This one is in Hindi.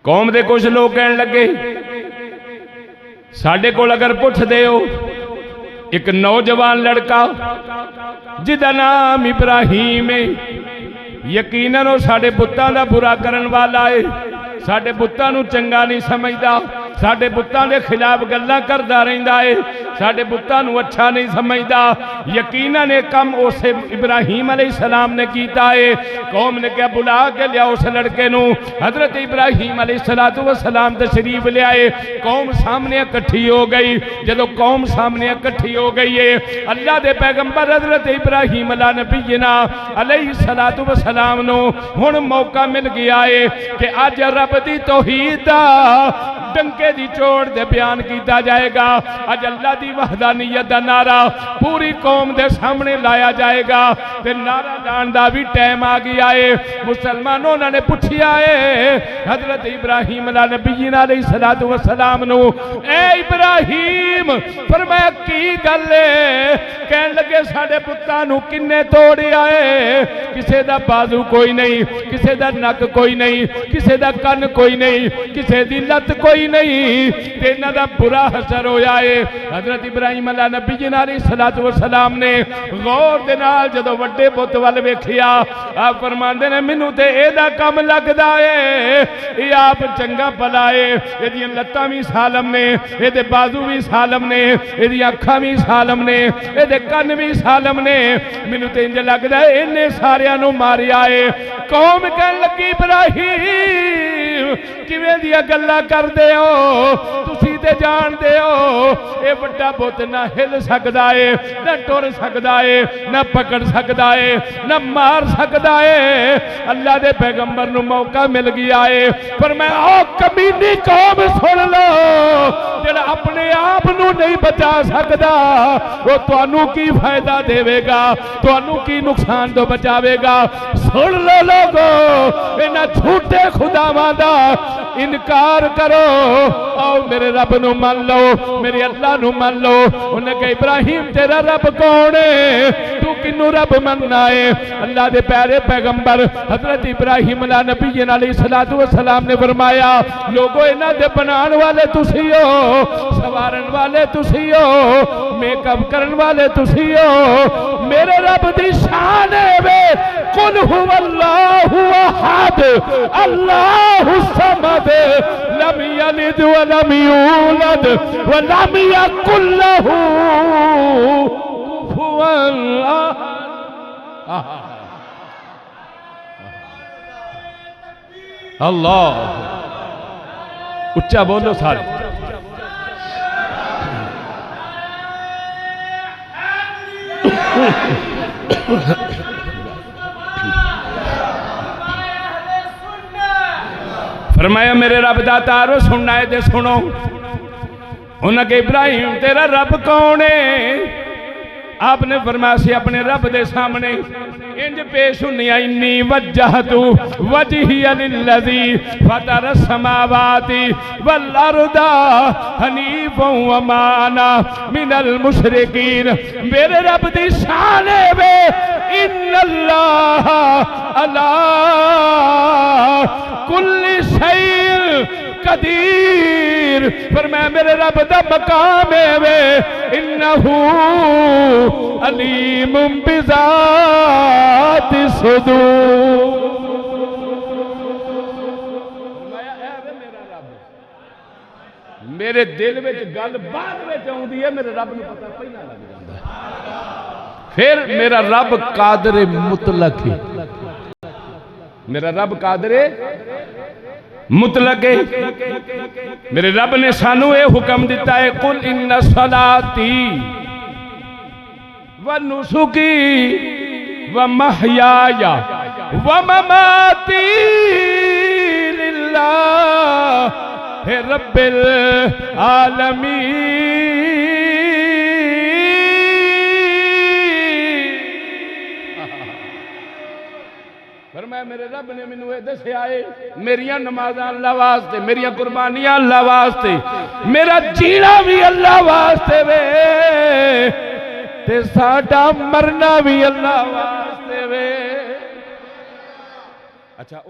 कौम दे कुछ लोग कहन लगे साडे कोल अगर पुछदे हो एक नौजवान लड़का जिदा नाम इब्राहिम है, यकीनन वो साडे पुत्तां दा बुरा करन वाला है, साडे पुत्तां नूं चंगा नहीं समझदा, साडे पुत्तां दे खिलाफ गल्लां करदा रहिंदा है, साडे पुत्तां नूं अच्छा नहीं समझदा। यकीनन ये कम उस इब्राहिम अलैहिस्सलाम ने कीता है। कौम ने क्या बुला के लिया उस लड़के नूं। हजरत इब्राहिम अलैहिस्सलाम तशरीफ ले आए, कौम सामने इकट्ठी हो गई। जदों कौम सामने इकट्ठी हो गई है, अल्लाह दे पैगंबर हजरत इब्राहिम अला नबीना अलैहिस्सलाम नूं हुण मौका मिल गया है कि अज रब दी तौहीद दा डंके दी चोट दे बयान किया जाएगा। अज अल्लाह दी वहदानियत दा नारा पूरी कौम दे सामने लाया जाएगा। ते नारा लाने दा भी टाइम आ गया है। मुसलमानों उन्होंने पूछा है हजरत इब्राहिम नबीना अलैहिस्सलाम नूं, ए इब्राहिम फरमाया की गल है? कहन लगे साडे पुत्तां नूं किन्ने तोड़िया है? किसे दा बाजू कोई नहीं, किसे दा नक कोई नहीं, किसे दा कन कोई नहीं, किसे दी लत कोई नहीं, ते इन्हां दा बुरा हसर होया है। हजरत इब्राहिम नबीना अलैहिस्सलाम ने गौर दे नाल जदों वड्डे पुत वल वेखिया, आप फरमांदे ने मैनूं ते इहदा कम लगदा है, ये आप चंगा भला है, इहदियां लत्तां भी सालम ने, इहदे बाजू भी सालम ने, इहदियां अखां भी सालम ने, इहदे कन भी सालम ने, मैनूं ते इंज लगदा है इन्ने सारियां नूं मारिया है। कौम कहन लगी इब्राहिम किवें दियां गल्लां करदे हो? तुसीं ते जाणदे हो ये वड्डा पुत ना हिल सकदा है, ना टुर सकदा है, ना पकड़ सकदा है, ना मार सकदा है। अल्लाह दे पैगंबर नूं मौका मिल गया है, पर मैं ओ कमीनी कौम सुन लो, जिहड़ा अपने आप नूं नहीं बचा सकदा वो तुहानूं की फायदा देवेगा, तुहानूं की नुकसान तो बचावेगा। सुन लो लोगो, इन्हां झूठे खुदावां दा इनकार करो, आओ मेरे रब नूं मान लो, मेरे अल्लाह नूं मान लो। उन्हें कहा इब्राहिम तेरा रब कौन है? तू किन्नू रब मनना है? अल्लाह दे प्यारे पैगंबर हजरत इब्राहिम नबीना अलैहिस्सलाम ने फरमाया, लोगो इन्हां दे बनाने वाले तुसी हो, सवारन वाले तुसी हो, मेकअप करन वाले तुसी हो। मेरे रब दी शान है वे कुल हुवल्लाहु अहद अल्लाहु समद लम यलिद व लम यूलद व लम यकुल लहू कुफुवन अहद। अल्लाह उच्चा बोलो सारे। फरमाया मेरे रब दा तारो सुनना है ते सुनो। उन्हें कहा इब्राहिम तेरा रब कौन है? आपने फरमाया सी अपने रब दे सामने इंज पेश हुन्निया, इन्नी वज्जहतु वजहिया लिल्लज़ी फतर समावाति वल अर्दा हनीफन व मा अना मिनल मुशरिकीन। मेरे रब दी शान है वे इन्नल्लाह अला कुल्ली शैइन कदीर। पर मैं मेरे रब दा मकाम है वे इन्नहू अलीमुम बिज़ाति सुदूर। मेरे दिल में गल बाद में आउंदी है, मेरे रब नूं पता पहला लग जांदा है। फिर मेरा रब कादर मुतलक है, मेरा रब कादर मुतलक है। मेरे रब ने सानू ये हुक्म दिता है, कुल इन्ना सलाती व नुसुकी व महयाया व ममाती लिल्लाहि रब्बिल आलमीन। मेरे रब ने मैनू ये दस्या है, मेरिया नमाज़ां अल्लाह वास्ते, मेरिया कुर्बानियां अल्लाह वास्ते, मेरा जीना भी अल्लाह वास्ते वे, ते साडा मरना भी अल्लाह वास्ते वे। अच्छा